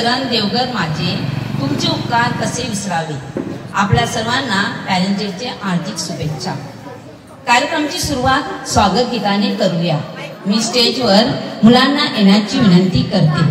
शरण देवघर माझे, तुमचे उपकार कसे विसरावे। आपल्या सर्वांना पॅरेंट्स डेचे हार्दिक शुभेच्छा। कार्यक्रमाची सुरुवात स्वागत गीताने करूया। मी स्टेजवर मुलांना येण्याची विनंती करते।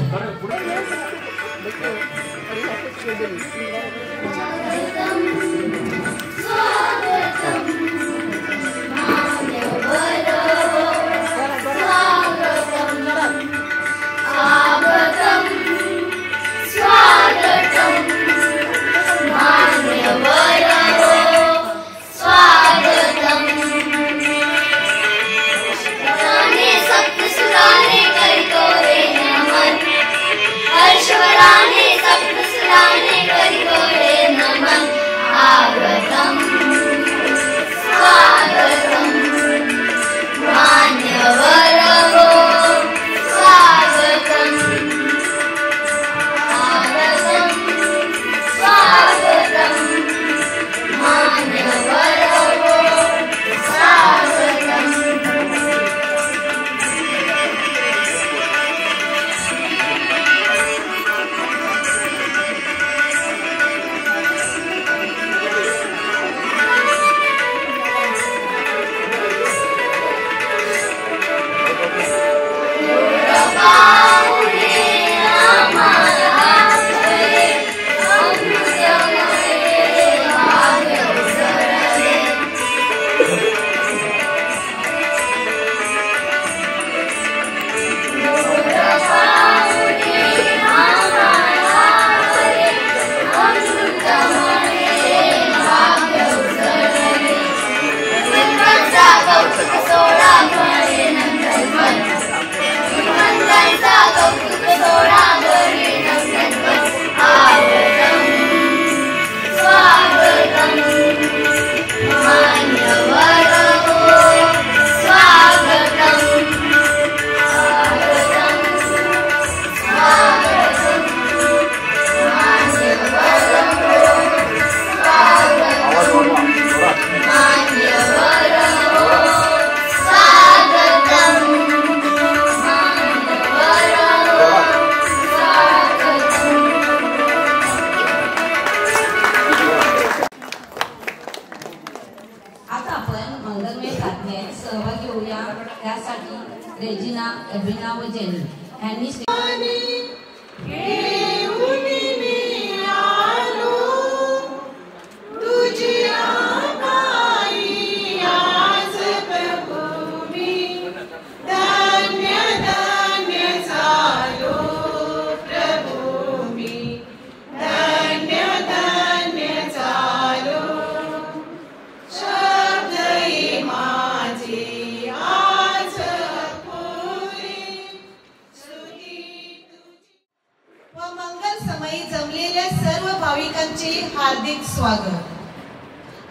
हार्दिक स्वागत।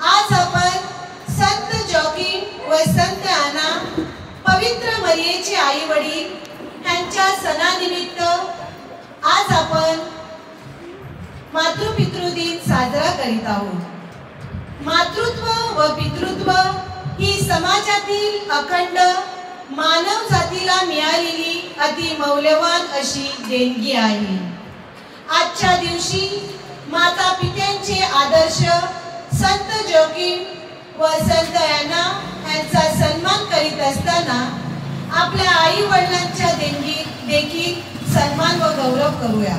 आज आपण संत जॉकिंग व संत आना पवित्र मरियेचे आई वडील यांच्या सणानिमित्त आज आपण मातृपितृ दिन साजरा करीत आहोत। मातृत्व व पितृत्व ही समाजातील अखंड मानव जातीला मिळालेली अति मौल्यवान अशी देणगी आहे। आजच्या दिवशी माता पित्यांचे आदर्श संत जॉकिंग व संत आना यांचा सन्मान करीत असताना आपल्या आई वडिलांच्या देणगी देखील सन्मान व गौरव करूया।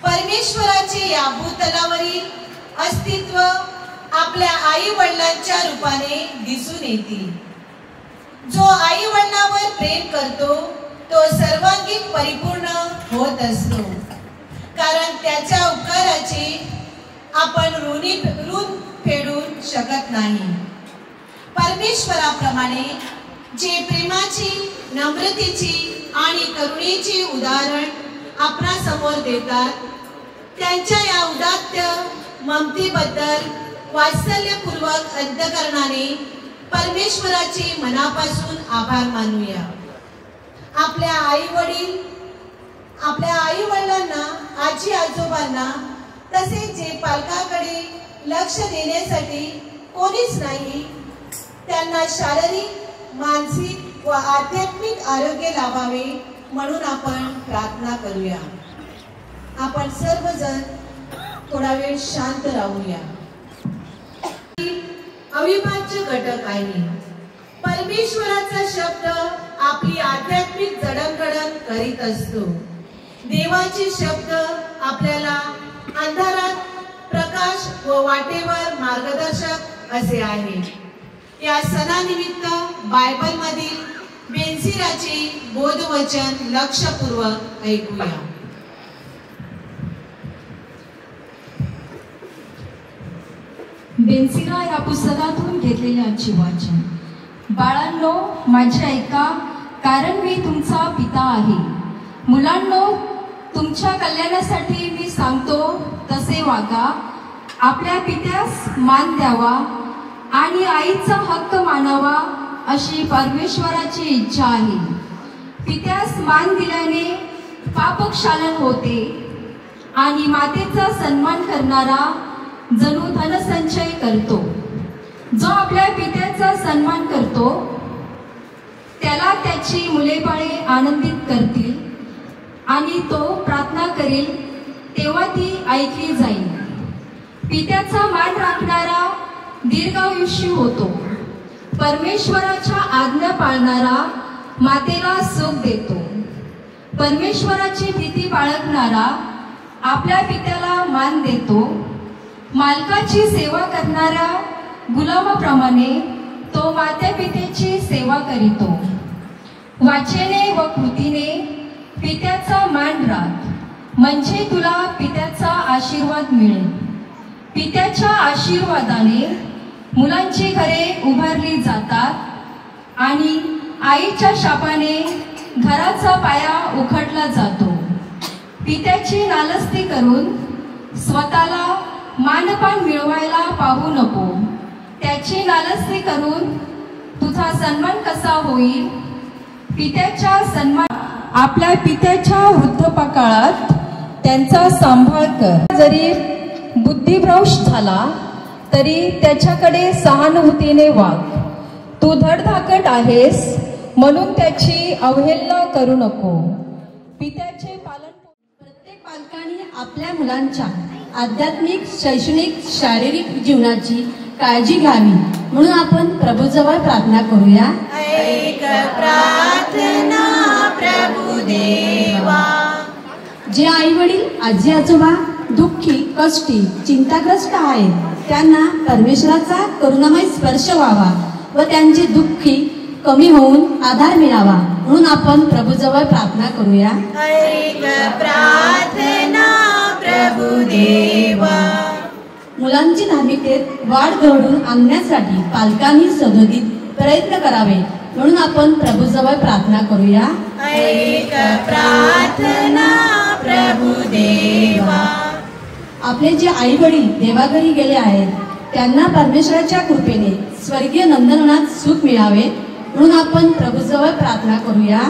परमेश्वराचे या भूतलावरील अस्तित्व आपल्या आई वडिलांच्या रूपाने दिसून येते। जो आई वडिलांवर प्रेम करतो तो सर्वांगीण परिपूर्ण होत असतो, कारण त्याच्या उपकाराचे आपण ऋण फेडून शकत नाही। परमेश्वराप्रमाणे जे प्रेमाची, नम्रतेची आणि करुणेचे उदाहरण आपणा समोर देतात, त्यांच्या या उदात्त ममतेबद्दल वात्सल्यपूर्वक अंतःकरणाने परमेश्वराचे मनापासून आभार मानूया। आपल्या आई वडिलांना, आजी आजोबांना तसेच जे पालकांकडे लक्ष देण्यासाठी कोणीच नाही, त्यांना शारीरिक, मानसिक व आध्यात्मिक आरोग्य लाभावे म्हणून आपण प्रार्थना करूया. आपण सर्वजण थोडा वेळ शांत राहूया. अविभाज्य घटक आहे. परमेश्वराचा शब्द आपली आध्यात्मिक जडणघडण करीत असतो. देवाचे शब्द आपल्याला अंधारात प्रकाश व वाटेवर मार्गदर्शक असे आहे. या सणानिमित्त बायबल मधील बेनझिराचे बोधवचन लक्षपूर्वक ऐकूया. बेनझिरा या पुस्तकातून घेतलेले आजचे वाचन. बाळांनो माझे ऐका, कारण मी तुमचा पिता आहे. मुलांनो तुमच्या कल्याणासाठी मी सांगतो तसे वागा. आपल्या पित्यास मान द्यावा आणि आईचा हक्क मानावा अशी परमेश्वराची इच्छा आहे. पित्यास मान दिल्याने पापक्षालन होते आणि मातेचा सन्मान करणारा जणू धनसंचय करतो. जो आपल्या पित्याचा सन्मान करतो त्याला त्याची मुलेबाळे आनंदित करतील आणि तो प्रार्थना करेल तेव्हा ती ऐकली जाईल. पित्याचा मान राखणारा दीर्घायुष्य होतो. परमेश्वराच्या आज्ञा पाळणारा मातेला सुख देतो. परमेश्वराची भीती बाळगणारा आपल्या पित्याला मान देतो. मालकाची सेवा करणाऱ्या गुलामाप्रमाणे तो माता पित्याची सेवा करीतो. वाचेने व कृतीने पित्याचा मान राख, म्हणजे तुला पित्याचा आशीर्वाद मिळेल. पित्याच्या आशीर्वादाने मुलांची घरे उभारली जातात आणि आईच्या शापाने घराचा पाया उखडला जातो. पित्याची नालस्ती करून स्वतःला मानपान मिळवायला पाहू नको. त्याची नालस्ती करून तुझा सन्मान कसा होईल. पित्याच्या सन्मान आपल्या पित्याच्या वृद्धापकाळात त्यांचा सांभाळ कर. जरी बुद्धिभ्रंश झाला तरी त्याच्याकडे सहानुभूतीने वाग. तू धडधाकट आहेस म्हणून त्याची अवहेलना करू नको. पित्याचे पालन. प्रत्येक पालकाने आपल्या मुलांच्या आध्यात्मिक, शैक्षणिक, शारीरिक जीवनाची काळजी घ्यावी, म्हणून आपण प्रभूजवळ प्रार्थना करूया. ऐक प्रार्थना प्रभू देवा. जे आई वडील, आजी आजोबा दुःखी, कष्टी, चिंताग्रस्त आहेत त्यांना परमेश्वराचा करुणामय स्पर्श व्हावा व त्यांचे दुःखी कमी होऊन आधार मिळावा, म्हणून आपण प्रभूजवळ प्रार्थना करूया. ऐक प्रार्थना प्रभू देवा. मुलांची धार्मिकतेत वाढ घडवून आणण्यासाठी पालकांनी सदोदित प्रयत्न करावे, म्हणून आपण प्रभूजवळ प्रार्थना करूया. ऐक प्रार्थना प्रभू देवा. आपले जे आई वडील देवाघरी गेले आहेत त्यांना परमेश्वराच्या कृपेने स्वर्गीय नंदनवनात सुख मिळावे, म्हणून आपण प्रभूजवळ प्रार्थना करूया.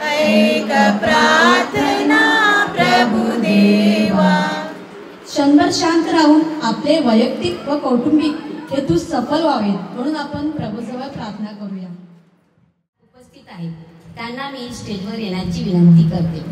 ऐक प्रार्थना प्रभू देवा. क्षणभर शांत राहून आपले वैयक्तिक व कौटुंबिक हेतू सफल व्हावेत, म्हणून आपण प्रभूजवळ प्रार्थना करूया. उपस्थित आहेत त्यांना मी स्टेजवर येण्याची विनंती करते.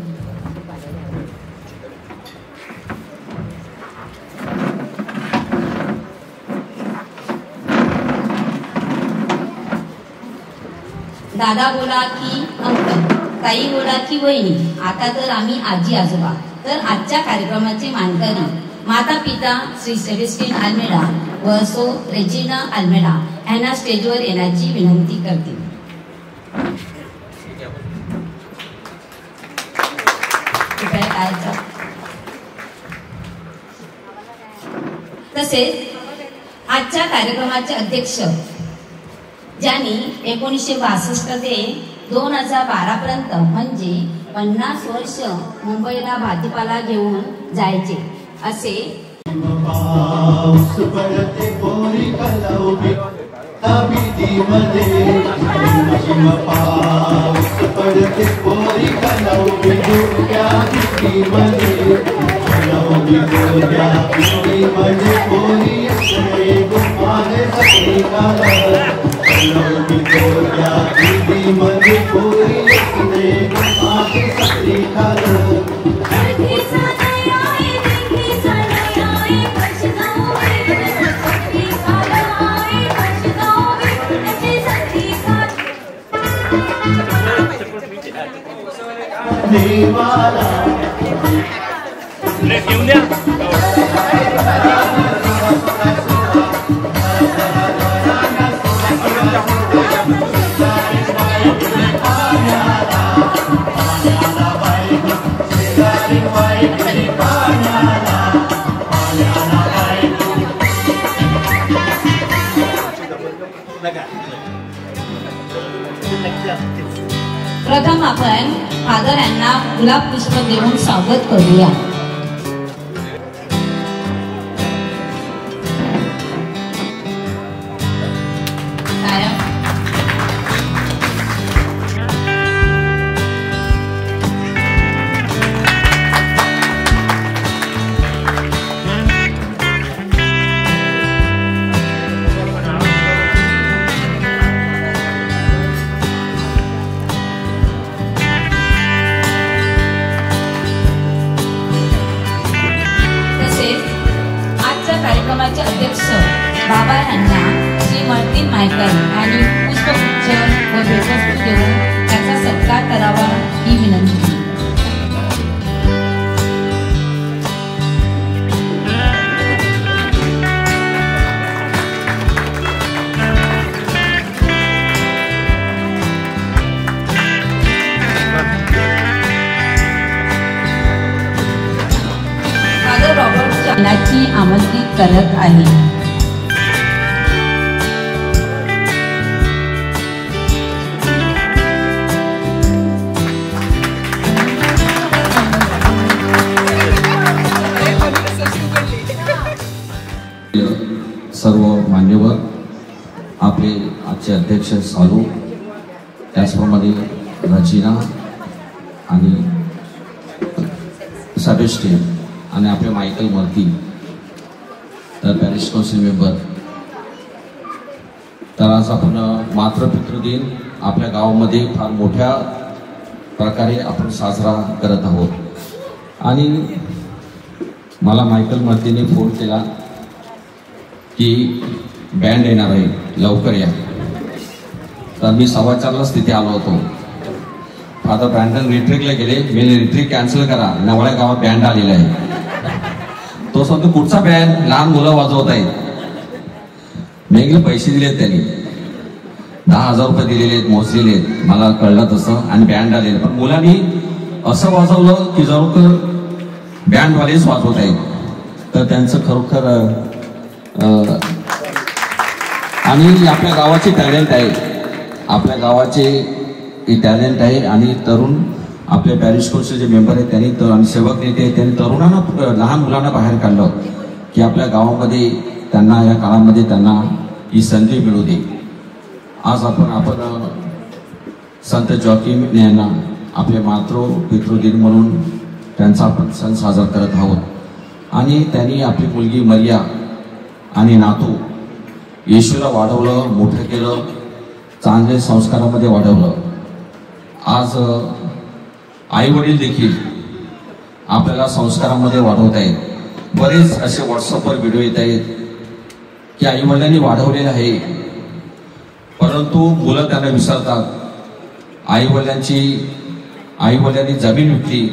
दादा बोला की अंकल, ताई बोला की वहिनी. आता तर आम्ही आजी आजोबा. तर आजच्या कार्यक्रमाचे मानकरी माता पिता श्री सेबेस्टियन अल्मेडा व सो रेजिना अल्मेडा यांना स्टेजवर येण्याची विनंती करते. तसेच आजच्या कार्यक्रमाचे अध्यक्ष ज्यांनी 1962 ते 2012 पर्यंत म्हणजे 50 वर्ष मुंबईला भाजीपाला घेऊन जायचे असे देवाला घेऊन द्या. प्रथम आपण फादर यांना गुलाब पुष्प देऊन स्वागत करूया. कार्यक्रमाचे अध्यक्ष बाबा यांना श्री मार्टिन मायकल आणि पुष्पगुच्छ व भेटवस्तू देऊन त्याचा सत्कार करावा ही विनंती. फादर रॉबर्ट चालाची आमंत्रित करत आहे. सर्व मान्यवर, आपले आजचे अध्यक्ष सालू, त्याचप्रमाणे रचिना आणि सेबॅस्टियन आणि आपले मायकल मर्ती, तर पॅरिश काउन्सिल मेंबर. तर आज आपण मातृपितृ दिन आपल्या गावामध्ये फार मोठ्या प्रकारे आपण साजरा करत आहोत. आणि मला मायकल मर्तीने फोन केला की बँड येणार आहे, लवकर या. तर मी 4:15लाच तिथे आलो होतो. फादर ब्रँडन रिट्रीकला गेले. मी रिट्रीक कॅन्सल करा, नवळ्या गावात बँड आलेला आहे. तो सांगतो कुठचा बँड, लहान मुलं वाजवत आहेत. मी एकले पैसे दिलेत, त्यांनी 10,000 रुपये दिलेले आहेत, मोजलेले आहेत, मला कळलं तसं, आणि बँड आलेले. पण मुलांनी असं वाजवलं की जरूर बँडवालेच वाजवत आहेत. तर त्यांचं खरोखर आणि आपल्या गावाचे टॅलेंट आहे, आपल्या गावाचे टॅलेंट आहे. आणि तरुण आपले पॅरिश काउन्सिलचे मेंबर आहेत त्यांनी आणि सेवक नेते आहेत त्यांनी तरुणांना, लहान मुलांना बाहेर काढलं की आपल्या गावामध्ये त्यांना या काळामध्ये त्यांना ही संधी मिळू दे. आज आपण संत जॉकीम यांना आपले पितृदिन म्हणून त्यांचा आपण सण साजरा करत आहोत. आणि त्यांनी आपली मुलगी मरिया आणि नातू येशूला वाढवलं, मोठं केलं, चांगल्या संस्कारामध्ये वाढवलं. आज आई वडील देखील आपल्याला संस्कारामध्ये वाढवत आहेत. बरेच असे व्हॉट्सअपवर व्हिडिओ येत आहेत की आई वडिलांनी वाढवलेलं आहे, परंतु मुलं त्यांना विसरतात. आई वडिलांनी जमीन विकली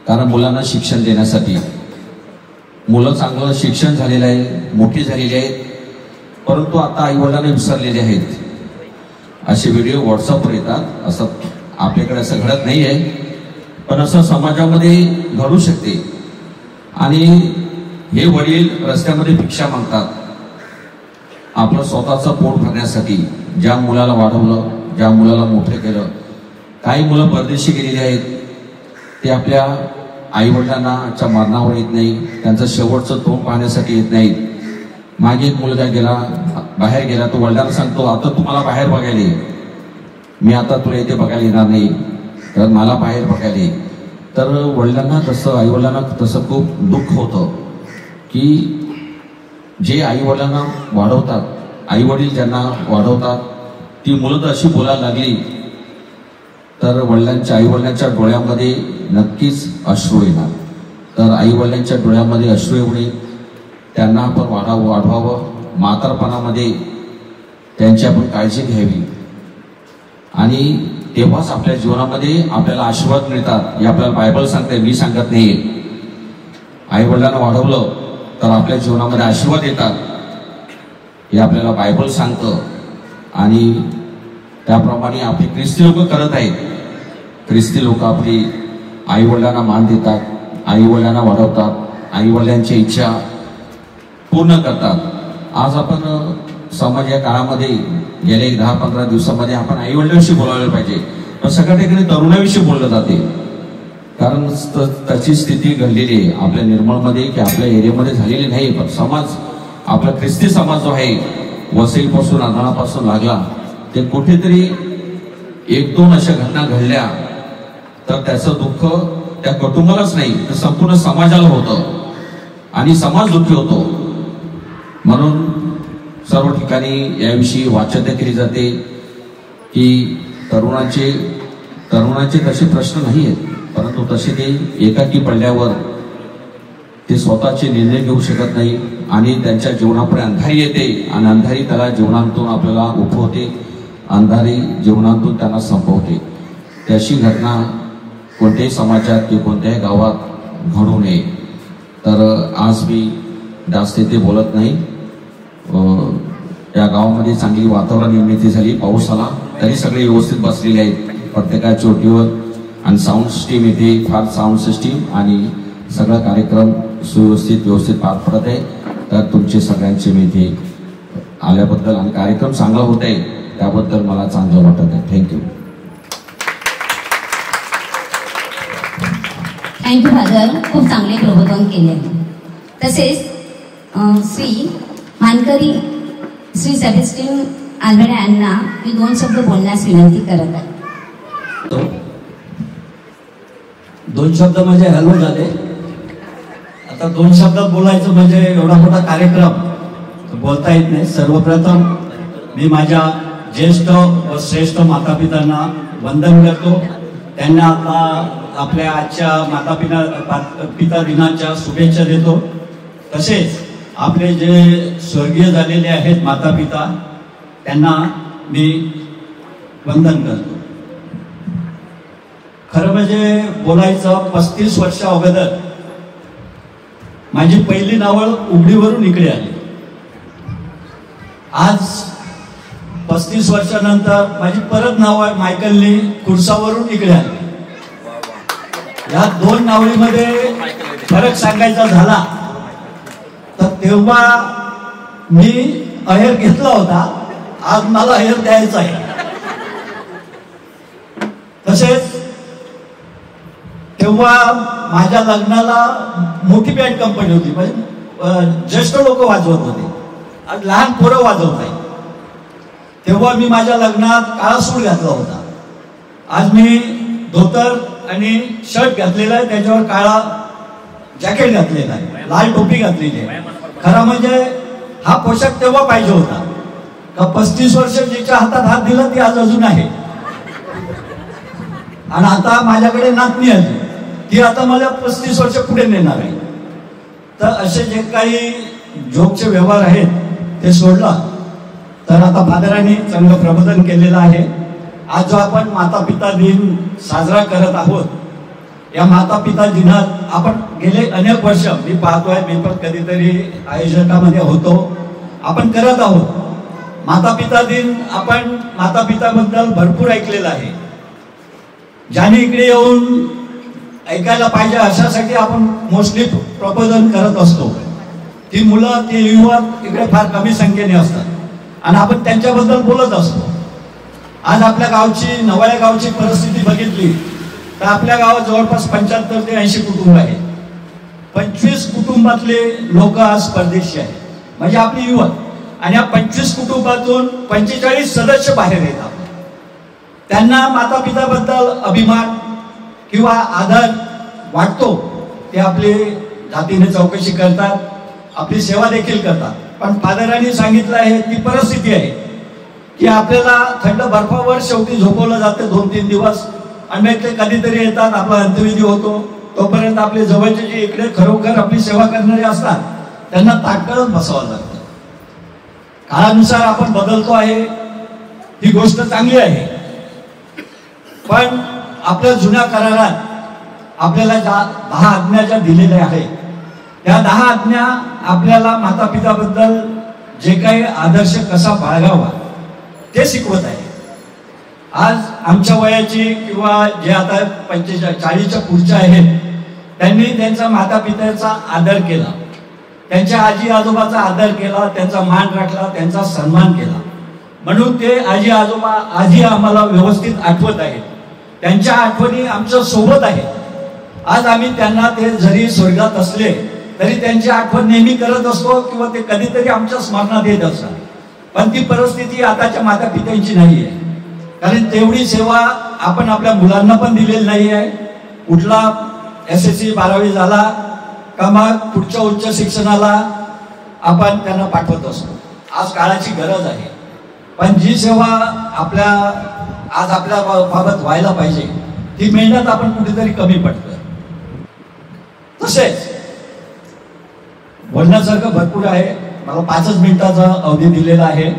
कारण मुलांना शिक्षण देण्यासाठी. मुलं चांगलं शिक्षण झालेलं आहे, मोठी झालेली आहेत, परंतु आता आई वडिलांना विसरलेले आहेत. असे व्हिडिओ व्हॉट्सअपवर येतात. असं आपल्याकडे असं घडत नाही आहे, पण असं समाजामध्ये घडू शकते. आणि हे वडील रस्त्यामध्ये भिक्षा मागतात आपलं स्वतःचं पोट भरण्यासाठी. ज्या मुलाला वाढवलं, ज्या मुलाला मोठं केलं. काही मुलं परदेशी गेलेली आहेत, ते आपल्या आई वडिलांच्या मरणावर येत नाही, त्यांचं शेवटचं तोंड पाहण्यासाठी येत नाहीत. मागे एक मुलगा बाहेर गेला, तो वडिलांना सांगतो आता तुम्हाला बाहेर बघायला ये, मी आता तुला इथे बघायला येणार नाही, तर मला बाहेर बघायला ये. तर वडिलांना तसं, आई वडिलांना तसं खूप दुःख होतं की जे आई वडिलांना वाढवतात, आई वडील ज्यांना वाढवतात, ती मुलं तर अशी बोलायला लागली तर आई वडिलांच्या डोळ्यामध्ये नक्कीच अश्रू येणार. तर आई वडिलांच्या डोळ्यामध्ये अश्रू येऊ नये, त्यांना आपण वाढवावं. म्हातारपणामध्ये त्यांची आपण काळजी घ्यावी आणि तेव्हाच आपल्या जीवनामध्ये आपल्याला आशीर्वाद मिळतात. हे आपल्याला बायबल सांगते, मी सांगत नाही. आई वडिलांना वाढवलं तर आपल्या जीवनामध्ये आशीर्वाद येतात, हे आपल्याला बायबल सांगतं. आणि त्याप्रमाणे आपली ख्रिस्ती लोक करत आहेत. ख्रिस्ती लोक आपली आई वडिलांना मान देतात, आई वडिलांना वाढवतात, आई वडिलांच्या इच्छा पूर्ण करतात. आज आपण समाज या काळामध्ये गेल्या 10-15 दिवसामध्ये आपण आई वडिलांविषयी बोलायला पाहिजे, पण सगळ्या ठिकाणी तरुणाविषयी बोललं जाते. कारण त्याची स्थिती घडलेली आहे आपल्या निर्मळमध्ये की आपल्या एरियामध्ये झालेली नाही. पण समाज, आपला ख्रिस्ती समाज जो आहे, वसईपासून आंधळापासून लागला, ते कुठेतरी 1-2 अशा घटना घडल्या तर त्याचं दुःख त्या कुटुंबालाच नाही तर संपूर्ण समाजाला होतं आणि समाज दुःखी होतो. म्हणून सर्व ठिकाणी याविषयी वाच्यता केली जाते की तरुणाचे तसे प्रश्न नाही आहेत, परंतु तसे ते एकाकी पडल्यावर ते स्वतःचे निर्णय घेऊ शकत नाही आणि त्यांच्या जीवनापुढे अंधारी येते आणि अंधारी त्याला जीवनातून आपल्याला उठवते, अंधारी जीवनातून त्यांना संपवते. त्याची घटना कोणत्याही समाजात किंवा कोणत्याही गावात घडू नये. तर आज मी जास्त ते बोलत नाही. या गावामध्ये चांगली वातावरण निर्मिती झाली, पाऊस आला तरी सगळे व्यवस्थित बसलेले आहेत प्रत्येकाच्या चोटीवर. आणि साऊंड सिस्टीम इथे फार साऊंड सिस्टीम आणि सगळा कार्यक्रम व्यवस्थित पार पडत आहे. तर तुमचे सगळ्यांचे मी इथे आल्याबद्दल आणि कार्यक्रम चांगला होत आहे त्याबद्दल मला चांगलं वाटत आहे. थँक्यू. थँक्यू फादर, खूप चांगले प्रबोधन केले. तसेच श्री मानकरी श्री सेबॅस्टियन आल्वेडा यांना मी 2 शब्द बोलण्यास विनंती करत आहे. 2 शब्द म्हणजे हॅलो झाले. आता 2 शब्दात बोलायचं म्हणजे एवढा मोठा कार्यक्रम बोलता येत नाही. सर्वप्रथम मी माझ्या ज्येष्ठ व श्रेष्ठ मातापित्यांना वंदन करतो. त्यांना आता आपल्या आजच्या मातापिता दिनाच्या शुभेच्छा देतो. तसेच आपले जे स्वर्गीय झालेले आहेत मातापिता त्यांना मी वंदन करतो. खरं म्हणजे बोलायचं 35 वर्ष अगोदर माझी पहिली नावळ उघडीवरून इकडे आली. आज 35 वर्षानंतर माझी परत नावळ मायकलनी कुर्सावरून इकडे आली. या 2 नावळीमध्ये फरक सांगायचा झाला तर तेव्हा मी अहेर घेतला होता, आज मला अहेर द्यायचा आहे. तसेच तेव्हा माझ्या लग्नाला मोठी बँड कंपनी होती, म्हणजे ज्येष्ठ लोक वाजवत होते, आज लहान पोरं वाजवत आहे. तेव्हा मी माझ्या लग्नात काळा सूट घातला होता. आज मी धोतर आणि शर्ट घातलेला आहे, त्याच्यावर काळा जॅकेट घातलेला आहे, लाल टोपी घातलेली आहे. खरा म्हणजे हा पोशाख तेव्हा पाहिजे होता का 35 वर्ष जिच्या हातात हात दिला ती आज अजून आहे. आणि आता माझ्याकडे नातनी आली, ती आता मला 35 वर्ष पुढे नेणार आहे. तर असे जे काही जोगचे व्यवहार आहेत ते सोडला तर आता फादरांनी चांगलं प्रबोधन केलेलं आहे. आज जो आपण माता पिता दिन साजरा करत आहोत, या माता पिता दिनात आपण गेले अनेक वर्ष मी पाहतोय, मी पण कधीतरी आयोजकामध्ये होतो, आपण करत आहोत माता पिता दिन. आपण माता पिताबद्दल भरपूर ऐकलेलं आहे. ज्याने इकडे येऊन ऐकायला पाहिजे अशासाठी आपण मोस्टली प्रबोधन करत असतो. ती मुलं, ती युवा इकडे फार कमी संख्येने असतात आणि आपण त्यांच्याबद्दल बोलत असतो. आज आपल्या गावची, नवाळ्या गावची परिस्थिती बघितली तर आपल्या गावात जवळपास 75 ते 80 कुटुंब आहेत. 25 कुटुंबातले लोक आज परदेशी आहेत, म्हणजे आपली युवक. आणि या 25 कुटुंबातून 45 सदस्य बाहेर येतात. त्यांना माता पिताबद्दल अभिमान किंवा आदर वाटतो. ते आपली जातीने चौकशी करतात, आपली सेवा देखील करतात. पण फादरांनी सांगितलं आहे ती परिस्थिती आहे की आपल्याला थंड बर्फावर शेवटी झोपवलं जाते 2-3 दिवस आणि ते कधीतरी येतात, आपला अंत्यविधी होतो. तोपर्यंत आपले जवळचे जे इकडे खरोखर आपली सेवा करणारे असतात त्यांना ताटकळत बसावं लागतं. काळानुसार आपण बदलतो आहे, ही गोष्ट चांगली आहे. पण आपल्या जुन्या करारात आपल्याला 10 आज्ञा ज्या दिलेल्या आहेत त्या 10 आज्ञा आपल्याला माता पिताबद्दल जे काही आदर्श कसा बाळगावा ते शिकवत आहे. आज आमच्या वयाची किंवा जे आता 45-40च्या पुढच्या आहेत त्यांनी त्यांच्या माता पित्याचा आदर केला, त्यांच्या आजी आजोबाचा आदर केला, त्यांचा मान राखला, त्यांचा सन्मान केला. म्हणून ते आजी आजोबा आजी आम्हाला व्यवस्थित आठवत आहेत, त्यांच्या आठवणी आमच्या सोबत आहेत. आज आम्ही त्यांना ते जरी स्वर्गात असले तरी त्यांची आठवण नेहमी करत असतो किंवा ते कधीतरी आमच्या स्मरणात येत असतात. पण ती परिस्थिती आताच्या माता पित्यांची नाही आहे, कारण तेवढी सेवा आपण आपल्या मुलांना पण दिलेली नाही आहे. कुठला SSC 12वी झाला का मग पुढच्या उच्च शिक्षणाला आपण त्यांना पाठवत असतो. आज काळाची गरज आहे, पण जी सेवा आज आपल्या बाबत व्हायला पाहिजे ती मेहनत आपण कुठेतरी कमी पडतं. तसेच बोलण्यासारखं भरपूर आहे, मला 5च मिनिटाचा अवधी दिलेला आहे,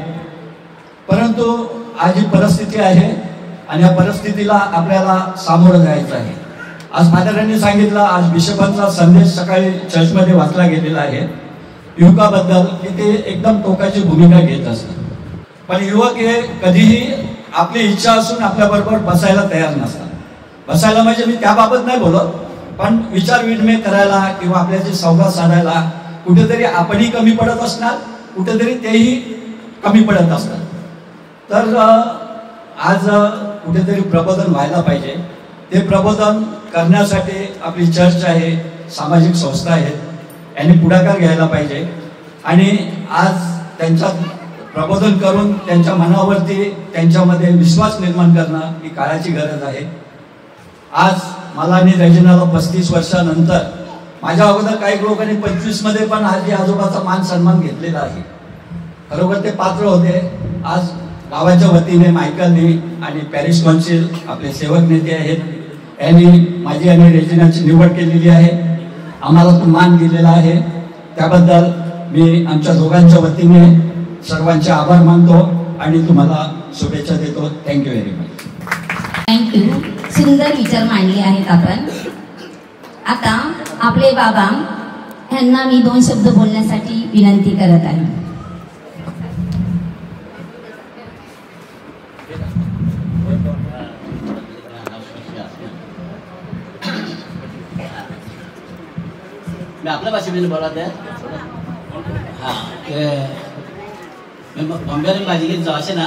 परंतु आज ही परिस्थिती आहे आणि या परिस्थितीला आपल्याला सामोरं जायचं आहे. आज फादरांनी सांगितलं, आज बिशपांचा संदेश सकाळी चर्चमध्ये वाचला गेलेला आहे युवकाबद्दल की ते एकदम टोकाची भूमिका घेत असतात. पण युवक हे कधीही आपली इच्छा असून आपल्याबरोबर बसायला तयार नसतात. बसायला म्हणजे मी त्याबाबत नाही बोलत, पण विचार विनिमय करायला किंवा आपल्याशी संवाद साधायला कुठेतरी आपणही कमी पडत असणार, कुठेतरी तेही कमी पडत असतात. तर आज कुठेतरी प्रबोधन व्हायला पाहिजे. ते प्रबोधन करण्यासाठी आपली चर्च आहे, सामाजिक संस्था आहेत, यांनी पुढाकार घ्यायला पाहिजे आणि आज त्यांच्या प्रबोधन करून त्यांच्या मनावरती त्यांच्यामध्ये विश्वास निर्माण करणं ही काळाची गरज आहे. आज मला आणि रेजिनाला 35 वर्षानंतर, माझ्या अगोदर काही लोकांनी 25 मध्ये पण आजी आजोबाचा मान सन्मान घेतलेला आहे. खरोखर ते पात्र होते. आज गावाच्या वतीने मायकलनी आणि पॅरिस काउन्सिल आपले सेवक नेते आहेत, यांनी माझी आणि रेजिनाची निवड केलेली आहे, आम्हाला तो मान दिलेला आहे. त्याबद्दल मी आमच्या दोघांच्या वतीने सर्वांचे आभार मानतो आणि तुम्हाला शुभेच्छा देतो. Thank you very much. थँक्यू. सुंदर विचार मांडले आहेत आपण. आता आपले बाबा यांना मी 2 शब्द बोलण्यासाठी विनंती करत आहे. मी आपल्या भाषेमध्ये बोलत आहे. हा ते बॉम्बेवरून भाजी घेत जाऊ असे ना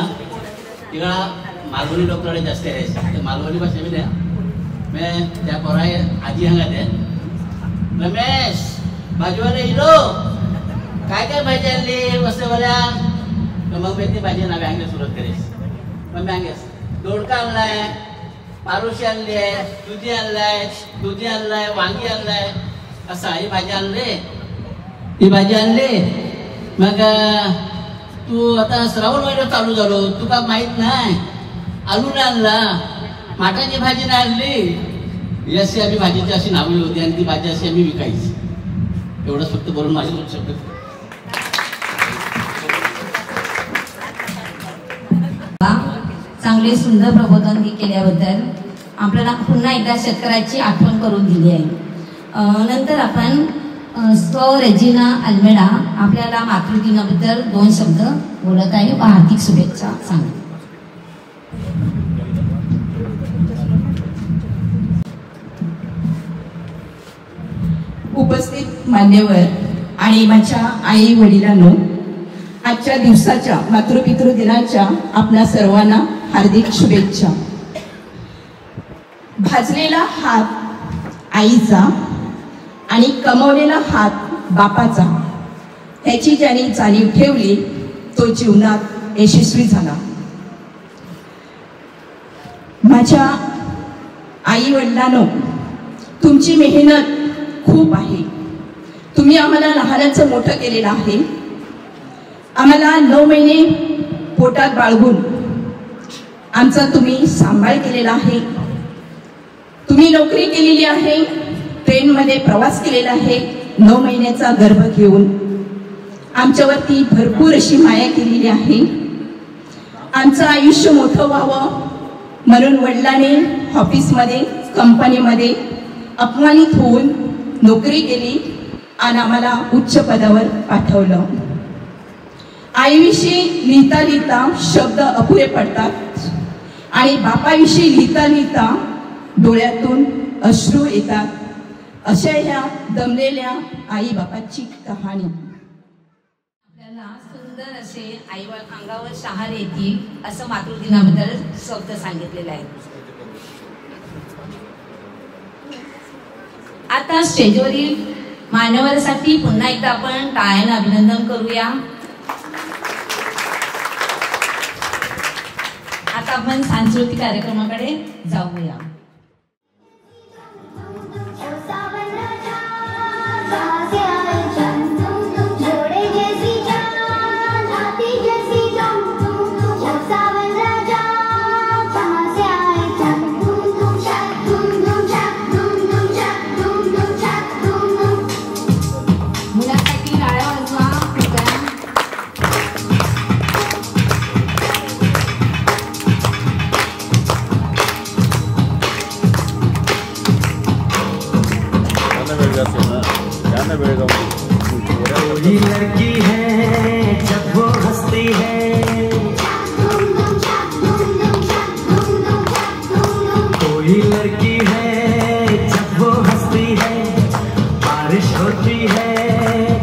तिकडा मालवणी लोककडे जास्त आहे. मालवणी भाषेमध्ये मी त्या पोरा आजी सांगते, रमेश भाजीवाले हिरो काय काय भाजी आणली वस्ते बोल्या. मग मी ती भाजी नावे अंगे सुरुवात करेस. मग मी अंगेस दोडका आणलाय, पारुशी आणली आहे, दुधी आणलाय, वांगी आणलाय, असं ही भाजी आणली, ती भाजी आणली. मग तू आता श्रावण महिना चालू झालो, तुका माहित नाही आलू नाही आणला, माटाची भाजी नाही आणली. अशी आम्ही भाजीची अशी नावली होती आणि ती भाजी अशी आम्ही विकायची. एवढंच फक्त बोलून माझे 2 शब्द. चांगले सुंदर प्रबोधन केल्याबद्दल आपल्याला पुन्हा एकदा शेतकऱ्याची आठवण करून दिली आहे. नंतर आपण रेजिना अल्मेडा आपल्याला मातृदिनाबद्दल 2 शब्द बोलत आहे व हार्दिक शुभेच्छा सांगते. उपस्थित मान्यवर आणि माझ्या आई वडिलांनो, आजच्या दिवसाच्या मातृपितृ दिनाच्या आपल्या सर्वांना हार्दिक शुभेच्छा. भाजलेला हात आईचा आणि कमवलेला हात बापाचा, ह्याची ज्यांनी जाणीव ठेवली तो जीवनात यशस्वी झाला. माझ्या आई वडिलांनो, तुमची मेहनत खूप आहे. तुम्ही आम्हाला लहानाचं मोठं केलेलं आहे. आम्हाला 9 महिने पोटात बाळगून आमचा तुम्ही सांभाळ केलेला आहे. तुम्ही नोकरी केलेली आहे, ट्रेनमध्ये प्रवास केलेला आहे, 9 महिन्याचा गर्भ घेऊन आमच्यावरती भरपूर अशी माया केलेली आहे. आमचं आयुष्य मोठं व्हावं म्हणून वडिलांनी ऑफिसमध्ये कंपनीमध्ये अपमानित होऊन नोकरी केली आणि आम्हाला उच्च पदावर पाठवलं. आईविषयी लिहिता लिहिता शब्द अपुरे पडतात आणि बापाविषयी लिहिता लिहिता डोळ्यातून अश्रू येतात. अशा ह्या दमलेल्या आई बापाची कहाणी. आपल्याला सुंदर असे आई अंगावर शहारे येतील असं मातृदिनाबद्दल शब्द सांगितलेले आहेत. आता स्टेजवरील मान्यवरांसाठी पुन्हा एकदा आपण टाळ्याने अभिनंदन करूया. आता आपण सांस्कृतिक कार्यक्रमाकडे जाऊया. कोई लड़की है जब वो हंसती है, कोई लड़की है जब वो हंसती है, बारिश होती है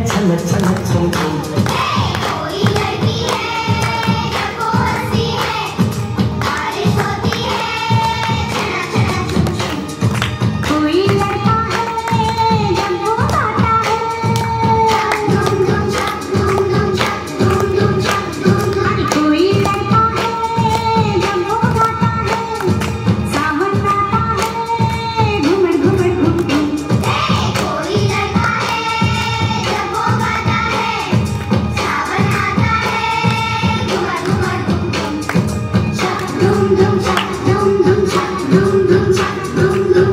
छन छन छन छन. कोई लड़की है जब वो हंसती है, बारिश होती है छन छन छन छन. कोई लड़का है जब वो गाता है, धूम धूम छक धूम धूम छक धूम धूम छक धूम धूम. कोई लड़का है जब वो गाता है, सावन आता है घूमर घूमर घूम घूम. कोई लड़का है जब वो गाता है, सावन आता है घूमर घूमर घूम घूम. छक धूम धूम छक धूम धूम छक धूम धूम छक धूम धूम.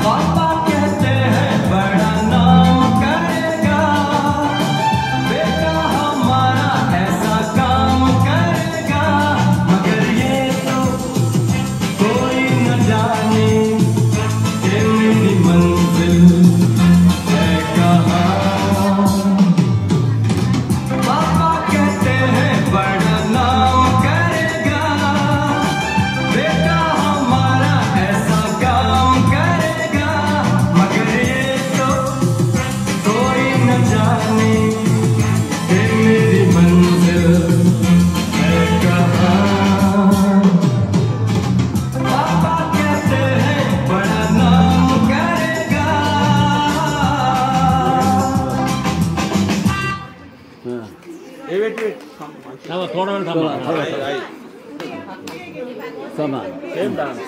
पापा कहते हैं बड़ा नाम करेगा, बेटा हमारा ऐसा काम करेगा, मगर ये तो कोई न जाने कि मेरी मंजिल है कहाँ. पापा कहते हैं बड़ा नाम करेगा, बेटा हमारा ऐसा काम करेगा, मगर ये तो कोई न जाने कि मेरी मंजिल है कहाँ. पापा कहते हैं बड़ा नाम करेगा. थोडा वेळ थांबा. Same dance.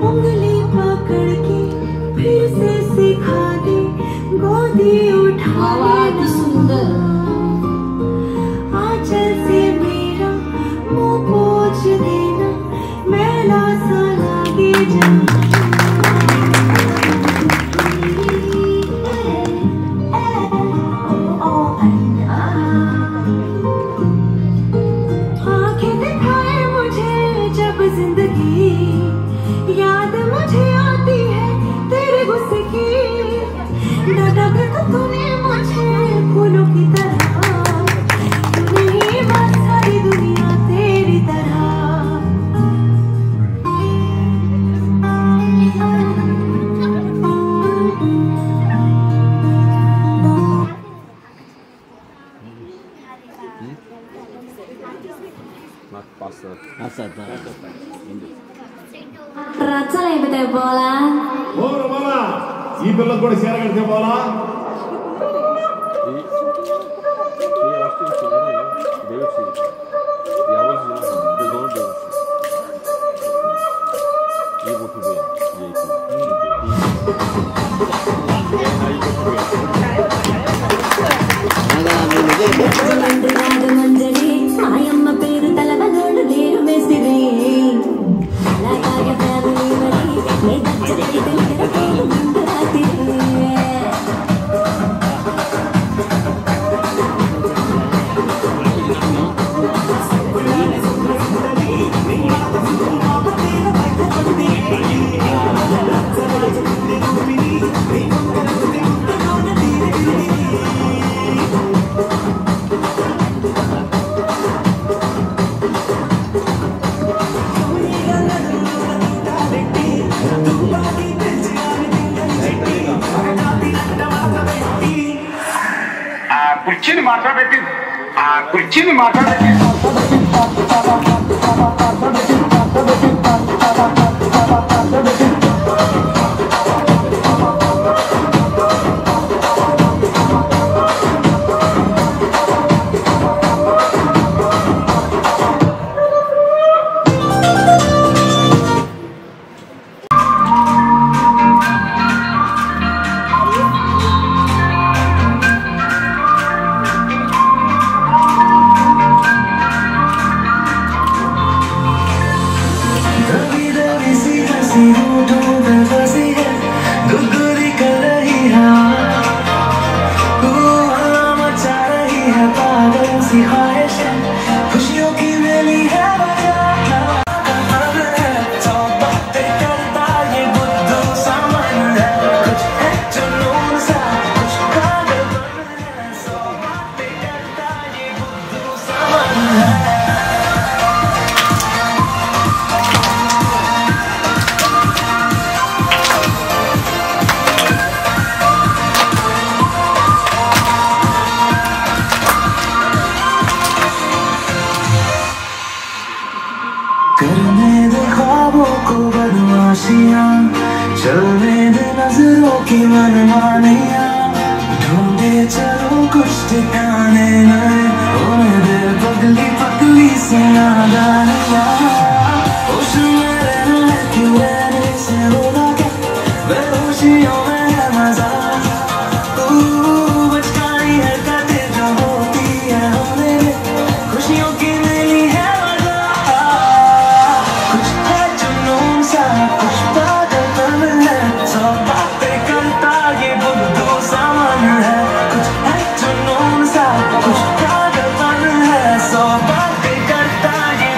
उंगली पकड़ के फिर से सिखा दे, गोदी उठा आवाज सुंदर. आंचल से मेरा मुंह पोंछ देना, मैला రచ్చలు అయిపోతాయి పోలా ఈ పిల్లలు కూడా చీర కడితే పోలా మంజరి మాయమ్మ పేరు తలవనోడు లేరు మేసిరి కుర్చీని మాట్లాడబెట్టి కుర్చీని మాట్లాడబెట్టి चलने दे नजरों की मनमानियां ढूंढे चलो कुछ ठिकाने नए होने दे पगली पगली से नादानियां होश में रहना है क्यों रहने से होगा क्या बेहोशियों में है मजा बचकानी हरकतें जो होती है होने में खुशियों की मिली है मजा कुछ है जुनून सा कुछ कुछ है जुनून सा कुछ पागलपन है सौ बातें करता ये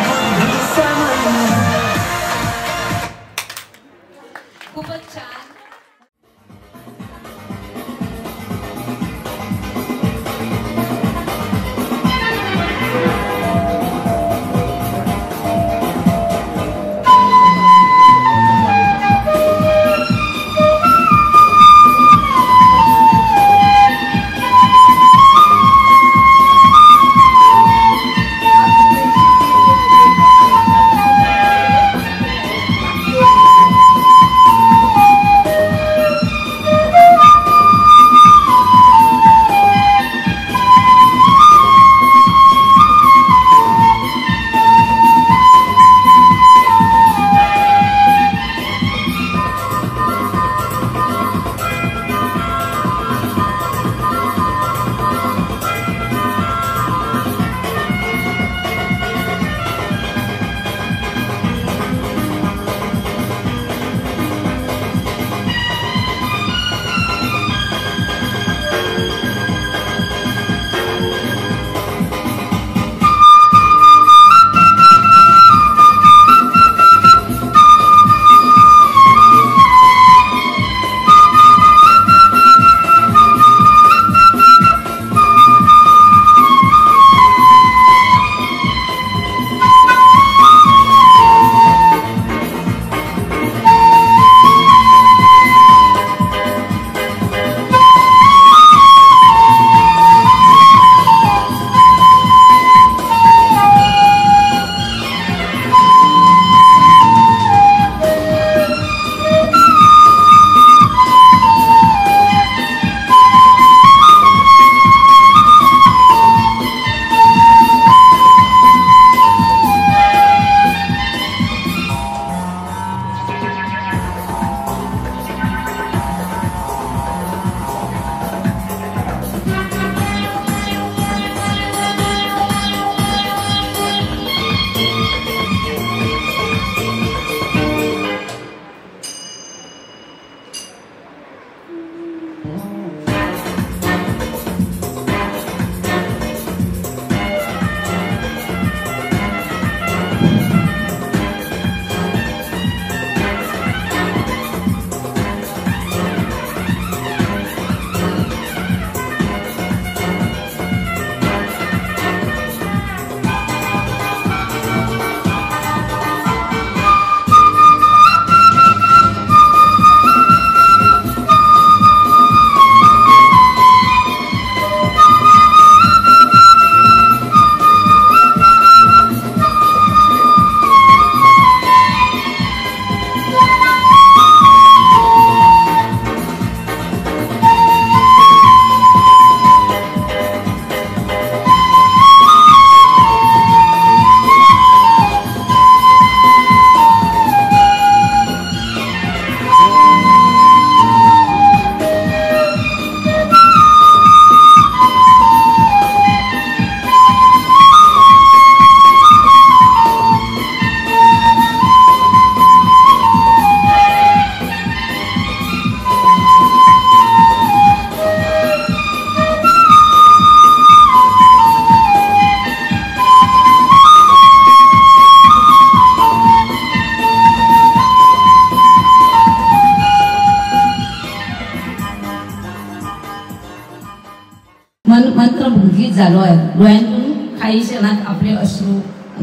डोळ्यांतून काही क्षणात आपले अश्रू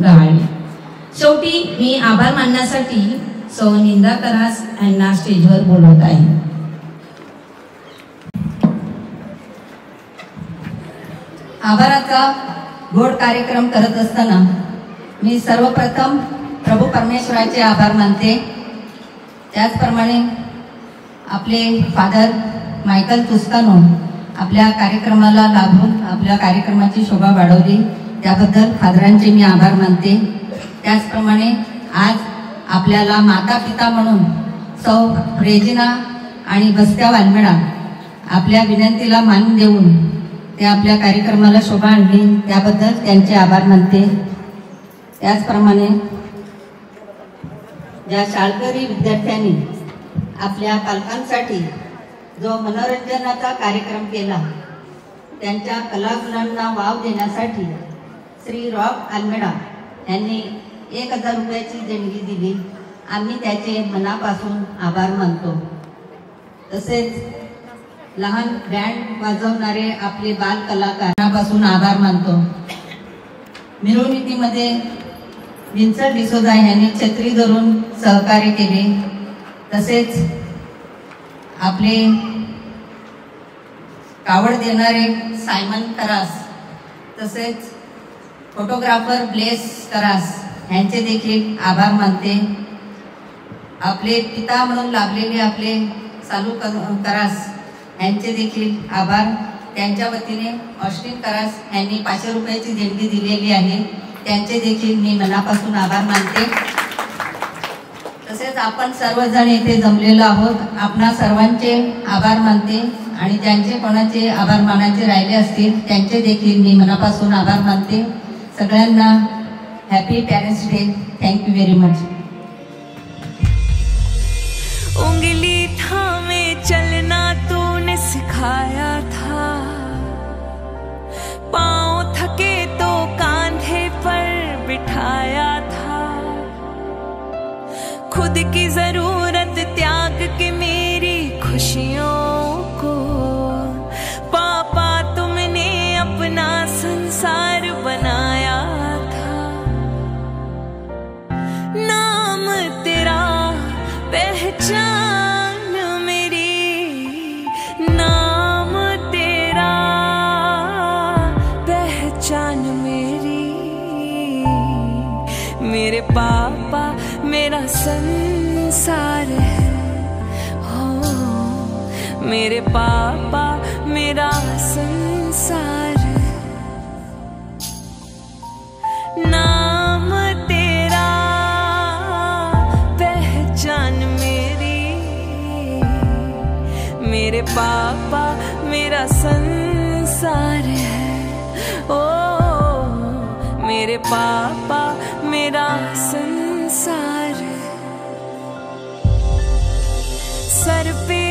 गळाले. शेवटी मी आभार मानण्यासाठी सौ निंदा करास यांना स्टेजवर बोलवत आहे. आभाराचा गोड कार्यक्रम करत असताना मी सर्वप्रथम प्रभू परमेश्वराचे आभार मानते. त्याचप्रमाणे आपले फादर मायकल तुस्कानो आपल्या कार्यक्रमाला लाभून आपल्या कार्यक्रमाची शोभा वाढवली, त्याबद्दल फादरांचे मी आभार मानते. त्याचप्रमाणे आज आपल्याला माता पिता म्हणून सौ रेजिना आणि बस्त्या वालमेडा आपल्या विनंतीला मान देऊन ते आपल्या कार्यक्रमाला शोभा आणली, त्याबद्दल त्यांचे आभार मानते. त्याचप्रमाणे ज्या शाळकरी विद्यार्थ्यांनी आपल्या पालकांसाठी जो मनोरंजनाचा कार्यक्रम केला, त्यांच्या कलागुणांना वाव देण्यासाठी श्री रॉक आल्मेडा यांनी 1000 रुपयाची देणगी दिली. आम्ही त्याचे मनापासून आभार मानतो. तसेच लहान बँड वाजवणारे आपले बाल कलाकारांपासून आभार मानतो. मिरवणुकीमध्ये विन्सर डिसोजा यांनी छत्री धरून सहकार्य केले. तसेच आपले कावड देणारे सायमन करास, तसेच फोटोग्राफर ब्लेस करास यांचे देखील आभार मानते. आपले पिता म्हणून लाभलेले आपले सालू करास यांचे देखील आभार. त्यांच्या वतीने ऑस्टिन करास यांनी 500 रुपयाची देणगी दिलेली आहे, त्यांचे देखील मी मनापासून आभार मानते. तसेच आपण सर्वजण येथे जमलेलो आहोत, आपणा सर्वांचे आभार मानते. आणि ज्यांचे कोणाचे आभार मानायचे राहिले असतील त्यांचे देखील मी मनापासून आभार मानते. सगळ्यांना happy parents day. Thank you very much. उंगली थामे चलना तूने सिखाया था, पाँव थके तो कांधे पर बिठाया था, खुद की जरूरत त्याग के मेरी खुशियों को पापा तुमने अपना संसार बनाया था. नाम तेरा पहचान मेरी, नाम तेरा पहचान मेरी. मेरे पापा मेरा संसार है, हो मेरे पापा मेरा संसार है. नाम तेरा पहचान मेरी, मेरे पापा मेरा संसार है. ओ मेरे पापा मेरा संसार है. सर पे